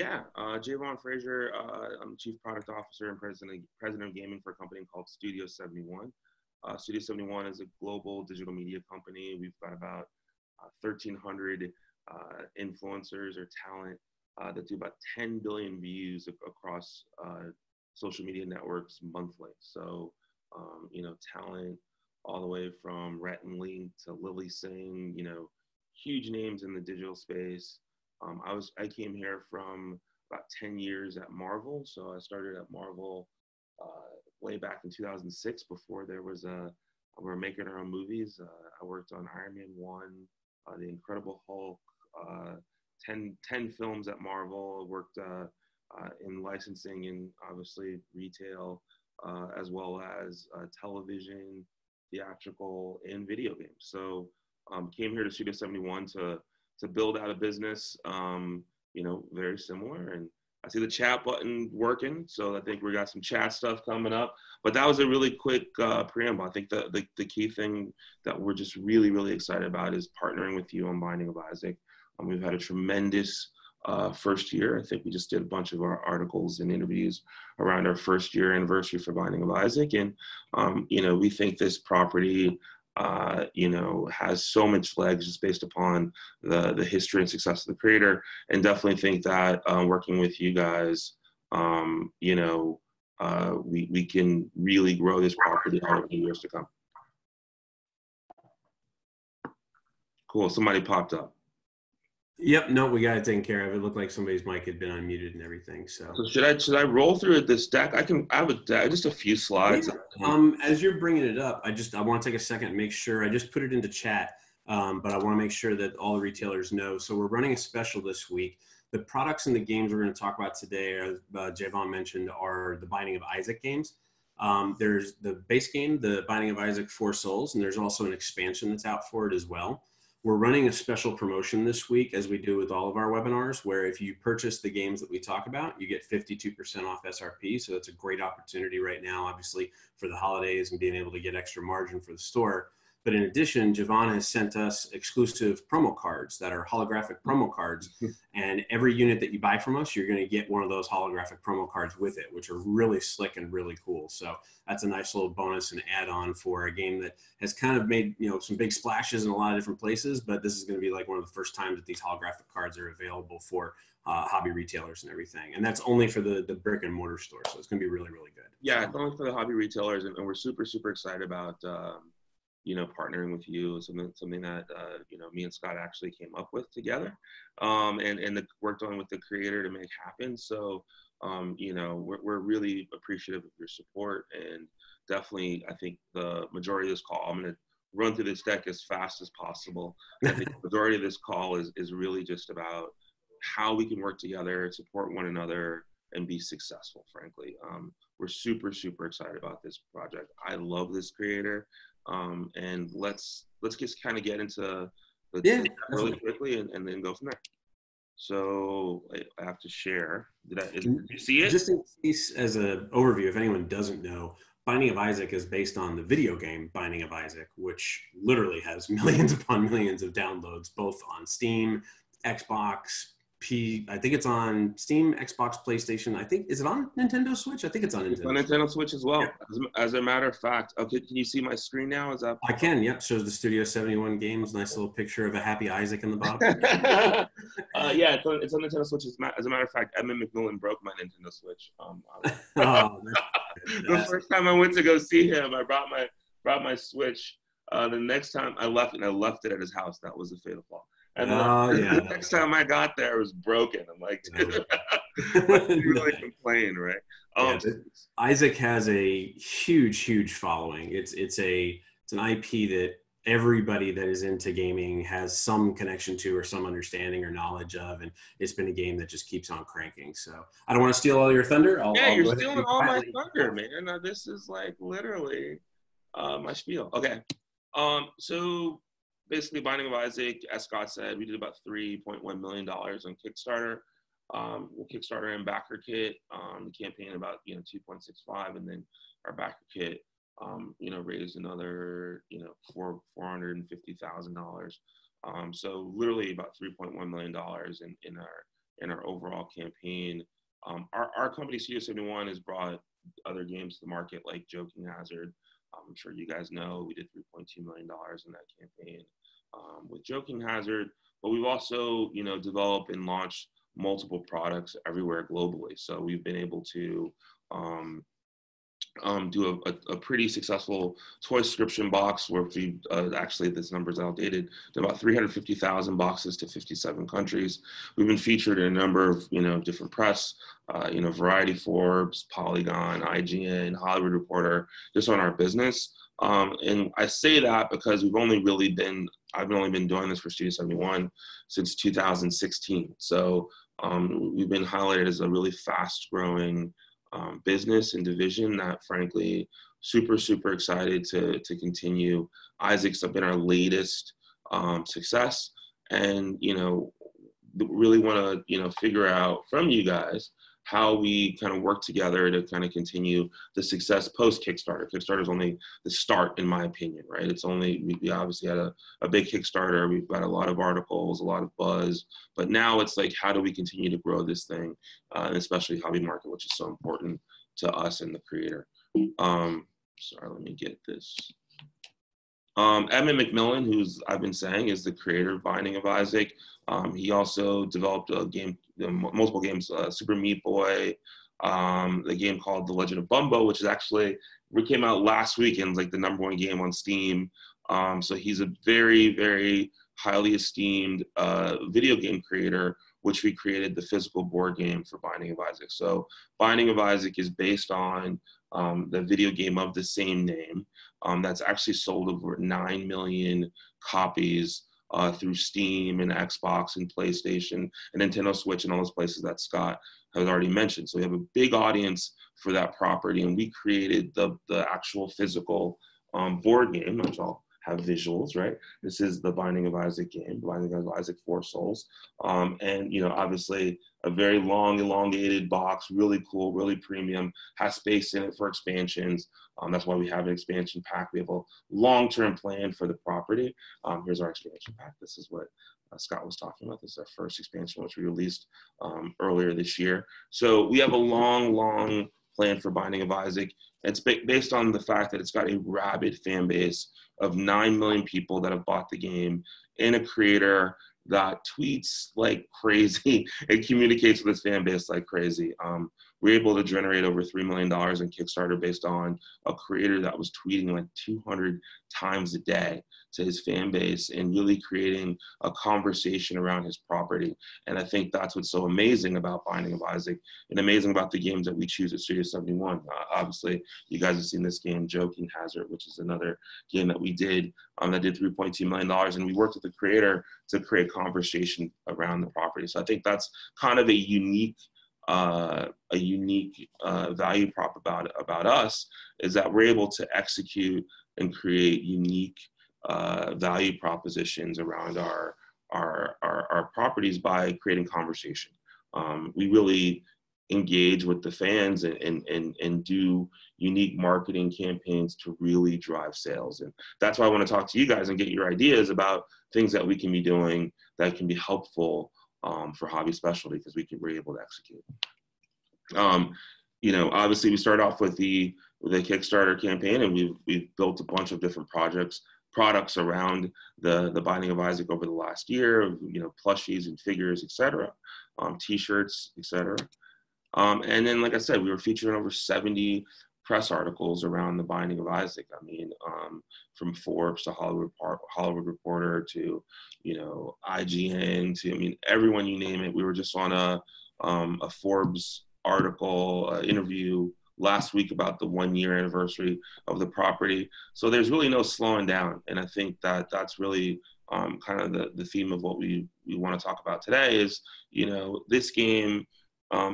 Yeah, Javon Frazier. I'm the Chief Product Officer and President of Gaming for a company called Studio 71. Studio 71 is a global digital media company. We've got about 1,300 influencers or talent that do about 10 billion views across social media networks monthly. So, talent all the way from Rhett and Link to Lily Singh, huge names in the digital space. I came here from about 10 years at Marvel. So I started at Marvel way back in 2006 before we were making our own movies. I worked on Iron Man 1, The Incredible Hulk, 10 films at Marvel. I worked in licensing and obviously retail, as well as television, theatrical, and video games. So came here to Studio 71 to build out a business, very similar. And I see the chat button working, so I think we got some chat stuff coming up. But that was a really quick preamble. I think the key thing that we're just really, really excited about is partnering with you on Binding of Isaac. We've had a tremendous first year. I think we just did a bunch of our articles and interviews around our first year anniversary for Binding of Isaac. And, we think this property has so much legs just based upon the history and success of the creator, and definitely think that working with you guys, we can really grow this property out in the years to come. Cool, somebody popped up. Yep, no, we got it taken care of. It looked like somebody's mic had been unmuted and everything. So should I roll through this deck? I have a deck, just a few slides. Yeah. As you're bringing it up, I want to take a second and make sure. I just put it into chat, but I want to make sure that all the retailers know. So we're running a special this week. The products and the games we're going to talk about today, as Javon mentioned, are the Binding of Isaac games. There's the base game, the Binding of Isaac 4 Souls, and there's also an expansion that's out for it as well. We're running a special promotion this week, as we do with all of our webinars, where if you purchase the games that we talk about, you get 52% off SRP. So that's a great opportunity right now, obviously, for the holidays and being able to get extra margin for the store. But in addition, Javon has sent us exclusive promo cards that are holographic promo cards. And every unit that you buy from us, you're going to get one of those holographic promo cards with it, which are really slick and really cool. So that's a nice little bonus and add-on for a game that has kind of made, some big splashes in a lot of different places. But this is going to be like one of the first times that these holographic cards are available for hobby retailers and everything. And that's only for the brick and mortar store. So it's going to be really, really good. Yeah, it's only for the hobby retailers. And we're super, super excited about partnering with you, something that me and Scott actually came up with together, and worked on with the creator to make happen. So we're really appreciative of your support, and definitely I think the majority of this call, I'm going to run through this deck as fast as possible. I think the majority of this call is really just about how we can work together, support one another, and be successful. Frankly, we're super, super excited about this project. I love this creator. And let's just kind of get into the really quickly and then go from there. So I have to share. Did you see it? Just in case, as an overview, if anyone doesn't know, Binding of Isaac is based on the video game Binding of Isaac, which literally has millions upon millions of downloads, both on Steam, Xbox, I think it's on Steam, Xbox, PlayStation. Is it on Nintendo Switch? I think it's on Nintendo. It's on Nintendo Switch as well. Yeah. As a matter of fact, okay, can you see my screen now? Is that? I can. Yep, shows the Studio 71 games. Nice little picture of a happy Isaac in the bottom. Yeah, it's on Nintendo Switch. As a matter of fact, Edmund McMillan broke my Nintendo Switch. The first time I went to go see him, I brought my Switch. The next time I left it at his house. That was a fatal flaw. And the next time I got there, it was broken. I'm like, dude, you really complain, right? Isaac has a huge following. It's an IP that everybody that is into gaming has some connection to or some understanding or knowledge of, and it's been a game that just keeps on cranking. So I don't want to steal all your thunder. You're stealing all my thunder, man. This is like literally my spiel. Okay, so. Basically, Binding of Isaac, as Scott said, we did about $3.1 million on Kickstarter. Kickstarter and backer kit, the campaign about 2.65, and then our backer kit, raised another $450,000. So literally about $3.1 million in in our overall campaign. Our company, Studio 71, has brought other games to the market like Joking Hazard. I'm sure you guys know we did $3.2 million in that campaign with Joking Hazard, but we've also, developed and launched multiple products everywhere globally. So we've been able to do a pretty successful toy subscription box where we actually, this number is outdated, to about 350,000 boxes to 57 countries. We've been featured in a number of different press, Variety, Forbes, Polygon, IGN, Hollywood Reporter, just on our business. And I say that because I've only been doing this for Studio 71 since 2016. So we've been highlighted as a really fast growing business and division that, frankly, super excited to continue. Isaac's been our latest success, and really want to figure out from you guys how we kind of work together to kind of continue the success post Kickstarter. Kickstarter is only the start, in my opinion, right? It's only, we obviously had a big Kickstarter. We've got a lot of articles, a lot of buzz, but now it's like, how do we continue to grow this thing? And especially hobby market, which is so important to us and the creator. Sorry, let me get this. Edmund McMillan, who's I've been saying is the creator of Binding of Isaac. He also developed a game, multiple games, Super Meat Boy, the game called The Legend of Bumbo, which is actually, it came out last week and like the #1 game on Steam. So he's a very highly esteemed video game creator, which we created the physical board game for Binding of Isaac. So Binding of Isaac is based on the video game of the same name. That's actually sold over 9 million copies through Steam and Xbox and PlayStation and Nintendo Switch and all those places that Scott has already mentioned. So we have a big audience for that property, and we created the actual physical board game, which I'll have visuals, right? This is the Binding of Isaac game, Binding of Isaac 4 Souls. And, obviously a very long, elongated box, really cool, really premium, has space in it for expansions. That's why we have an expansion pack. We have a long-term plan for the property. Here's our expansion pack. This is what Scott was talking about. This is our first expansion, which we released earlier this year. So we have a long plan for Binding of Isaac. It's based on the fact that it's got a rabid fan base of 9 million people that have bought the game, and a creator that tweets like crazy and communicates with his fan base like crazy. We're able to generate over $3 million in Kickstarter based on a creator that was tweeting like 200 times a day to his fan base and really creating a conversation around his property. And I think that's what's so amazing about Binding of Isaac and amazing about the games that we choose at Studio 71. Obviously, you guys have seen this game, Joking Hazard, which is another game that we did that did $3.2 million. And we worked with the creator to create conversation around the property. So I think that's kind of a unique value prop about us, is that we're able to execute and create unique value propositions around our properties by creating conversation. We really engage with the fans and do unique marketing campaigns to really drive sales. And that's why I want to talk to you guys and get your ideas about things that we can be doing that can be helpful for hobby specialty, because we're able to execute. Obviously we started off with the Kickstarter campaign, and we've built a bunch of different products around the Binding of Isaac over the last year, plushies and figures, etc., t-shirts, etc. And then, like I said, we were featured in over 70 press articles around the Binding of Isaac. I mean, from Forbes to Hollywood Reporter to, IGN to, everyone you name it. We were just on a Forbes article, interview last week about the 1-year anniversary of the property. So there's really no slowing down. And I think that that's really kind of the theme of what we want to talk about today is, this game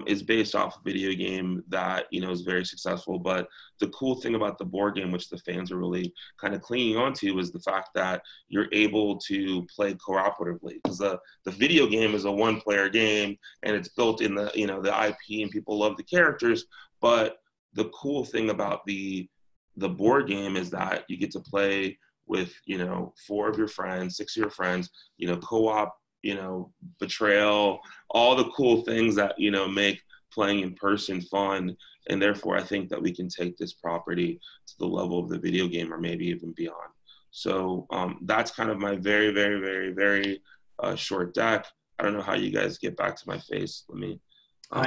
is based off a video game that, is very successful. But the cool thing about the board game, which the fans are really kind of clinging onto, is the fact that you're able to play cooperatively. Because the video game is a one-player game, and it's built in the IP, and people love the characters. But the cool thing about the board game is that you get to play with 4 of your friends, 6 of your friends, co-op, betrayal, all the cool things that, make playing in person fun. And therefore, I think that we can take this property to the level of the video game or maybe even beyond. So that's kind of my very, very, very, very short deck. I don't know how you guys get back to my face. Let me.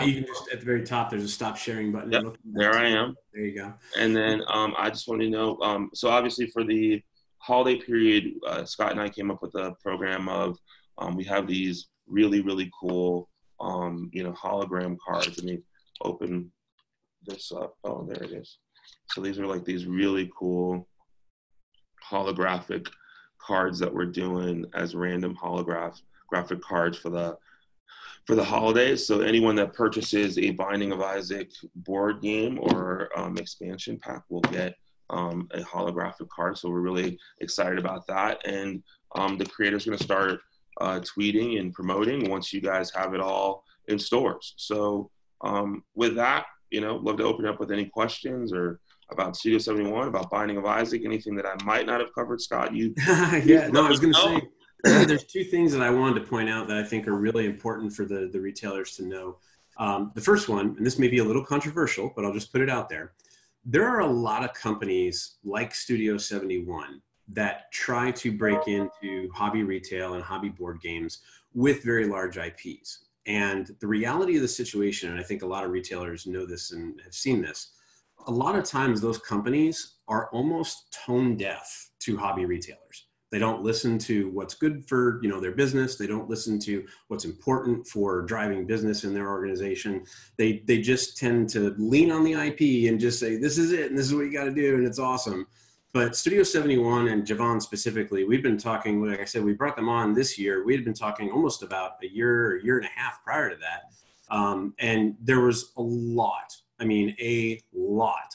You can just, at the very top, there's a stop sharing button. Yep, there I am. There you go. And then I just want to know, so obviously for the holiday period, Scott and I came up with a program of, we have these really, really cool, hologram cards. Let me open this up. Oh, there it is. So these are like these really cool holographic cards that we're doing as random holographic cards for the holidays. So anyone that purchases a Binding of Isaac board game or expansion pack will get a holographic card. So we're really excited about that. And the creator's going to start tweeting and promoting once you guys have it all in stores. So with that, love to open up with any questions or about Studio 71, about Binding of Isaac, anything that I might not have covered. Scott, I was going to say, there's two things that I wanted to point out that I think are really important for the retailers to know. The first one, and this may be a little controversial, but I'll just put it out there. There are a lot of companies like Studio 71 that try to break into hobby retail and hobby board games with very large IPs. And the reality of the situation, and I think a lot of retailers know this and have seen this, a lot of times those companies are almost tone deaf to hobby retailers. They don't listen to what's good for their business. They don't listen to what's important for driving business in their organization. They just tend to lean on the IP and just say, this is it, and this is what you got to do, and it's awesome. But Studio 71 and Javon specifically, we've been talking, like I said, we brought them on this year. We had been talking almost about a year and a half prior to that. And there was a lot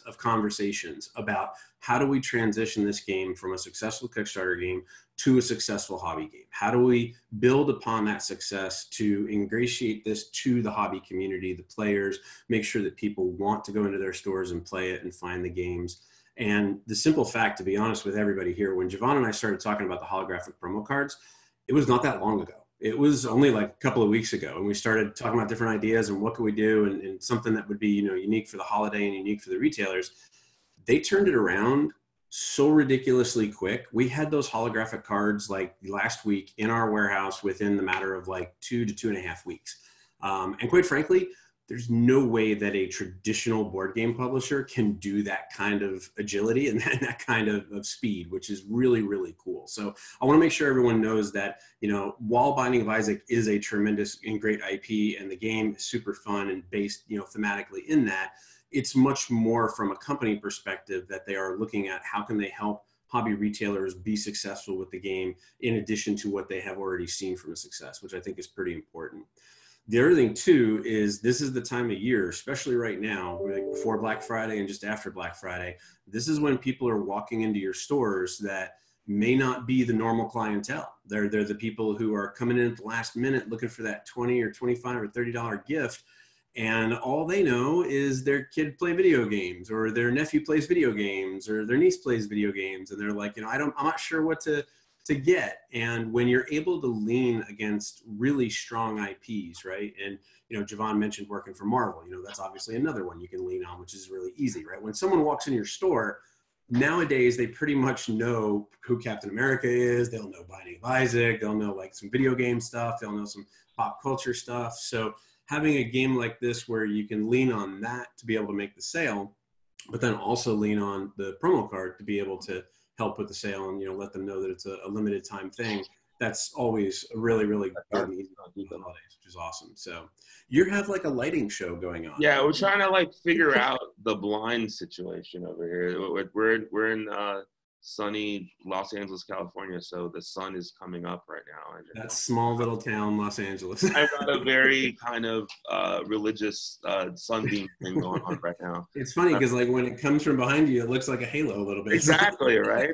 of conversations about how do we transition this game from a successful Kickstarter game to a successful hobby game? How do we build upon that success to ingratiate this to the hobby community, the players, make sure that people want to go into their stores and play it and find the games? And the simple fact, to be honest with everybody here, when Javon and I started talking about the holographic promo cards, it was not that long ago. It was only like a couple of weeks ago, and we started talking about different ideas and what could we do, and something that would be unique for the holiday and unique for the retailers. They turned it around so ridiculously quick. We had those holographic cards like last week in our warehouse within the matter of like 2 to 2.5 weeks. And quite frankly, there's no way that a traditional board game publisher can do that kind of agility and that kind of speed, which is really, really cool. So I want to make sure everyone knows that, while Binding of Isaac is a tremendous and great IP and the game is super fun and based, thematically in that, it's much more from a company perspective that they are looking at how can they help hobby retailers be successful with the game in addition to what they have already seen from a success, which I think is pretty important. The other thing too is this is the time of year, especially right now, like before Black Friday and just after Black Friday, this is when people are walking into your stores that may not be the normal clientele. They're the people who are coming in at the last minute looking for that $20 or $25 or $30 gift. And all they know is their kid play video games, or their nephew plays video games, or their niece plays video games. And they're like, I'm not sure what to get. And when you're able to lean against really strong IPs, right? And, Javon mentioned working for Marvel, that's obviously another one you can lean on, which is really easy, right? When someone walks in your store, nowadays they pretty much know who Captain America is. They'll know Binding of Isaac. They'll know like some video game stuff. They'll know some pop culture stuff. So having a game like this where you can lean on that to be able to make the sale, but then also lean on the promo card to be able to help with the sale and, let them know that it's a limited time thing. That's always a really, really good and easy to do the holidays, which is awesome. So you have like a lighting show going on. Yeah, we're trying to like figure out the blind situation over here. We're in sunny Los Angeles, California, so the sun is coming up right now. That small little town, Los Angeles. I've got a very kind of religious sunbeam thing going on right now. It's funny because like when it comes from behind you, it looks like a halo a little bit. Exactly, right?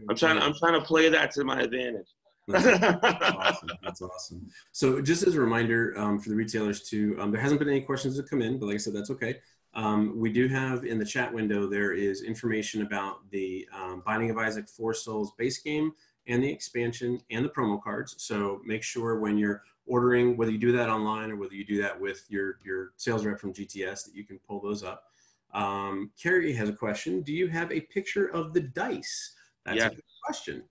I'm trying to play that to my advantage. Awesome. That's awesome. So just as a reminder for the retailers too, there hasn't been any questions that come in, but like I said, that's okay. We do have in the chat window, there is information about the Binding of Isaac 4 Souls base game and the expansion and the promo cards. So make sure when you're ordering, whether you do that online or whether you do that with your sales rep from GTS, that you can pull those up. Carrie has a question. Do you have a picture of the dice? That's a good question.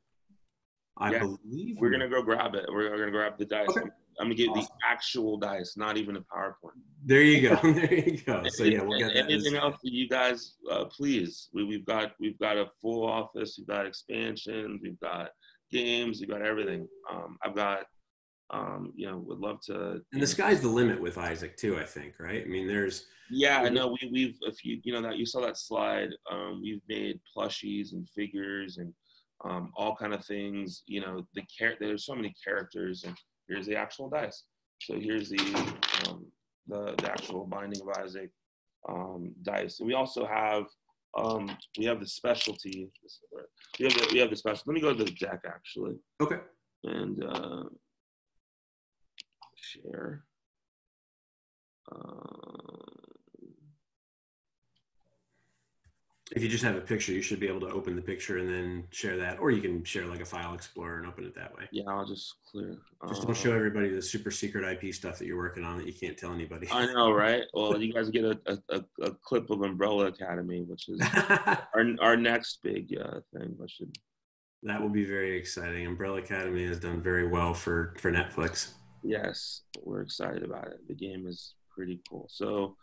I believe we're gonna go grab it. We're gonna grab the dice. Okay. I'm gonna get the actual dice, not even a PowerPoint. There you go. There you go. So yeah, we'll get that. Anything else that you guys, please. We've got a full office. We've got expansions. We've got games. We've got everything. I've got, would love to. And the sky's the limit with Isaac too, I think, right? I mean, there's. Yeah, I know. We've if you that you saw that slide. We've made plushies and figures and all kind of things. There's so many characters, and here's the actual dice. So here's the actual Binding of Isaac dice, and we also have the specialty. We have the special. Let me go to the deck actually. Okay. And share. If you just have a picture, you should be able to open the picture and then share that, or you can share like a file explorer and open it that way. Yeah, I'll just clear. Just don't show everybody the super secret IP stuff that you're working on that you can't tell anybody. I know, right? Well, you guys get a clip of Umbrella Academy, which is our next big thing. That will be very exciting. Umbrella Academy has done very well for Netflix. Yes, we're excited about it. The game is pretty cool. So,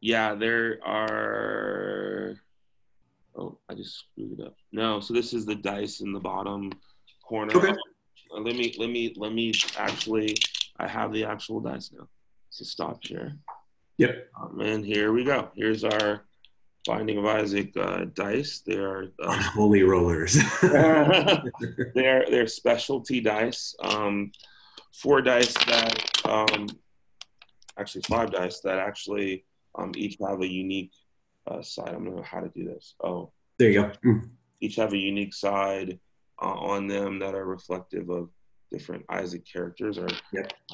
yeah, there are. Oh, I just screwed it up. No, so this is the dice in the bottom corner. Okay. Let me actually. I have the actual dice now. So stop share. Yep. And here we go. Here's our Binding of Isaac dice. They are unholy rollers. they're specialty dice. 4 dice that actually 5 dice that actually each have a unique side. I don't know how to do this. Oh, there you go. Each have a unique side on them that are reflective of different Isaac characters or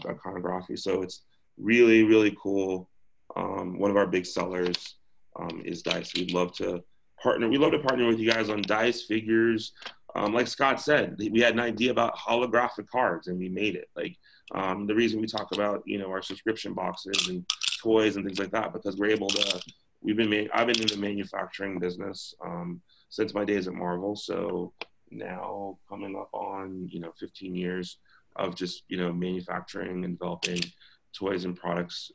iconography. So it's really, really cool. One of our big sellers is dice. We'd love to partner. We love to partner with you guys on dice, figures. Like Scott said, we had an idea about holographic cards, and we made it. Like the reason we talk about our subscription boxes and toys and things like that, because we're able to. I've been in the manufacturing business since my days at Marvel. So now coming up on 15 years of just manufacturing and developing toys and products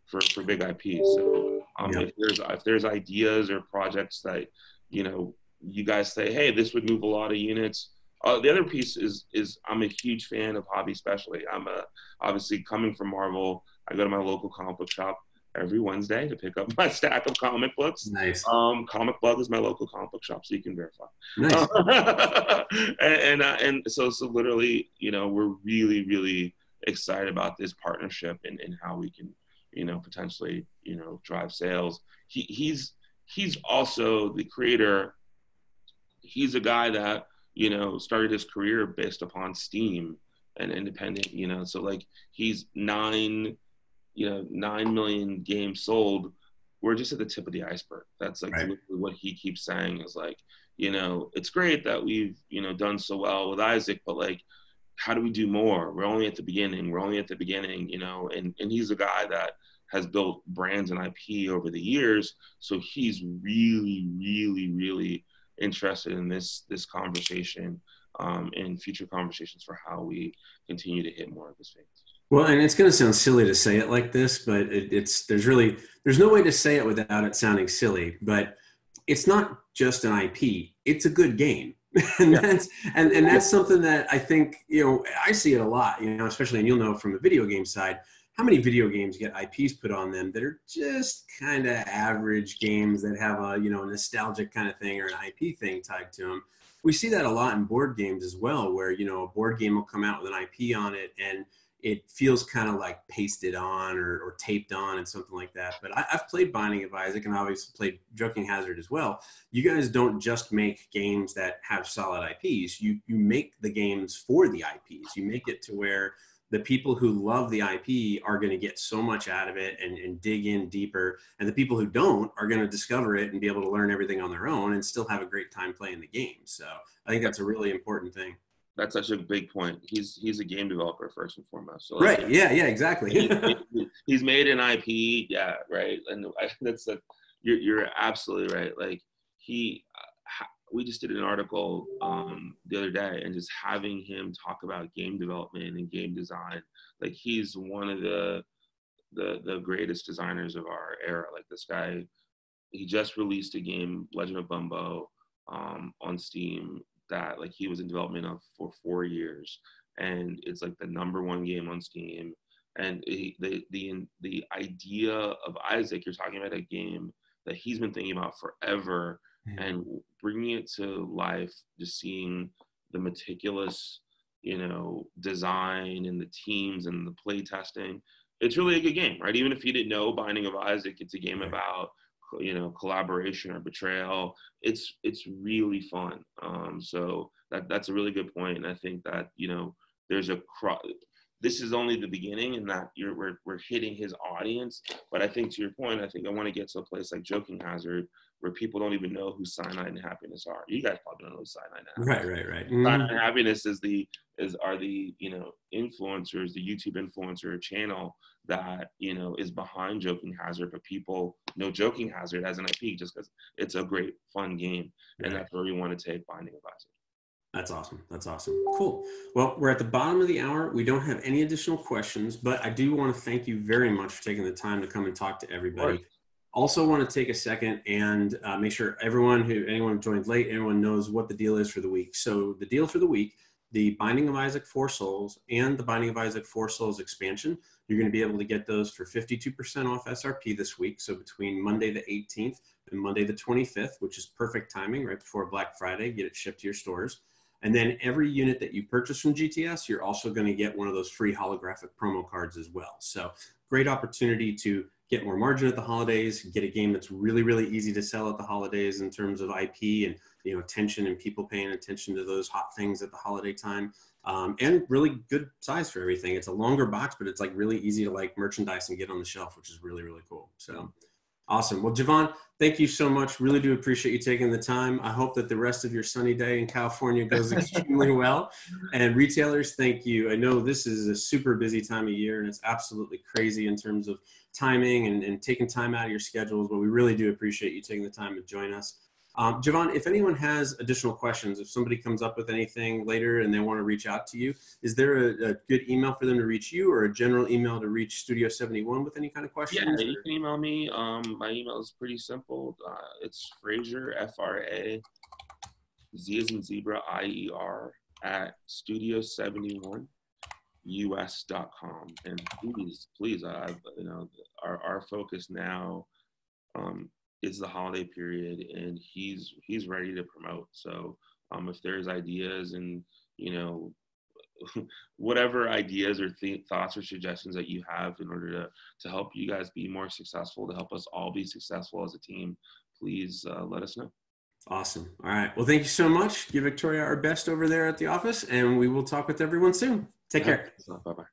for big IPs. So if there's ideas or projects that you guys say, hey, this would move a lot of units. The other piece is I'm a huge fan of hobby specialty. Obviously coming from Marvel, I go to my local comic book shop every Wednesday to pick up my stack of comic books. Nice. Comic Bug is my local comic book shop, so you can verify. Nice. And so literally, we're really, really excited about this partnership and how we can, potentially, drive sales. He's also the creator. He's a guy that, started his career based upon Steam and independent, so like he's 9 million games sold. We're just at the tip of the iceberg. That's like right. What he keeps saying is like, it's great that we've, done so well with Isaac, but like, how do we do more? We're only at the beginning, and he's a guy that has built brands and IP over the years. So he's really, really, really interested in this conversation and future conversations for how we continue to hit more of his fans. Well, and it's going to sound silly to say it like this, but there's no way to say it without it sounding silly. But it's not just an IP; it's a good game, and that's something that I think I see it a lot. Especially, and you'll know from the video game side, how many video games get IPs put on them that are just kind of average games that have a nostalgic kind of thing or an IP thing tied to them. We see that a lot in board games as well, where a board game will come out with an IP on it and it feels kind of like pasted on or taped on and something like that. But I've played Binding of Isaac and obviously played Joking Hazard as well. You guys don't just make games that have solid IPs. You make the games for the IPs. You make it to where the people who love the IP are going to get so much out of it and dig in deeper. And the people who don't are going to discover it and be able to learn everything on their own and still have a great time playing the game. So I think that's a really important thing. That's such a big point. He's a game developer first and foremost. So right. Yeah, exactly. he's made an IP. Yeah. Right. And you're absolutely right. Like we just did an article the other day, and just having him talk about game development and game design, like he's one of the greatest designers of our era. Like this guy, he just released a game, Legend of Bumbo, on Steam that like he was in development of for 4 years, and it's like the #1 game on Steam. And the idea of Isaac, you're talking about a game that he's been thinking about forever, and bringing it to life, just seeing the meticulous, design and the teams and the play testing. It's really a good game, right? Even if you didn't know Binding of Isaac, it's a game about, collaboration or betrayal. It's really fun. So that's a really good point. And I think that, there's this is only the beginning, and that we're hitting his audience. But I think, to your point, I think I want to get to a place like Joking Hazard, where people don't even know who Cyanide and Happiness are. You guys probably don't know who Cyanide and Happiness. Right. Cyanide and Happiness are the influencers, the YouTube influencer channel that is behind Joking Hazard, but people know Joking Hazard as an IP just because it's a great fun game, and that's where we want to take Binding of Isaac. That's awesome. That's awesome. Cool. Well, we're at the bottom of the hour. We don't have any additional questions, but I do want to thank you very much for taking the time to come and talk to everybody. Also want to take a second and make sure anyone who joined late, anyone knows what the deal is for the week. So the deal for the week, the Binding of Isaac 4 Souls and the Binding of Isaac 4 Souls expansion, you're going to be able to get those for 52% off SRP this week. So between Monday the 18th and Monday the 25th, which is perfect timing right before Black Friday, get it shipped to your stores. And then every unit that you purchase from GTS, you're also going to get one of those free holographic promo cards as well. So great opportunity to get more margin at the holidays, get a game that's really, really easy to sell at the holidays in terms of IP and attention and people paying attention to those hot things at the holiday time. And really good size for everything. It's a longer box, but it's like really easy to like merchandise and get on the shelf, which is really, really cool. So awesome. Well, Javon, thank you so much. Really do appreciate you taking the time. I hope that the rest of your sunny day in California goes extremely well. And retailers, thank you. I know this is a super busy time of year, and it's absolutely crazy in terms of timing and taking time out of your schedules, but we really do appreciate you taking the time to join us. Javon, if anyone has additional questions, if somebody comes up with anything later and they want to reach out to you, is there a good email for them to reach you, or a general email to reach Studio 71 with any kind of questions? Yeah, you can email me. My email is pretty simple. It's Frazier, Frazier, Z as in zebra, IER, at studio71us.com. And please, our focus now is the holiday period, and he's ready to promote. So if there's ideas and whatever ideas or thoughts or suggestions that you have in order to help you guys be more successful, to help us all be successful as a team, please let us know. Awesome. All right. Well, thank you so much. Give Victoria our best over there at the office, and we will talk with everyone soon. Take care. Bye-bye.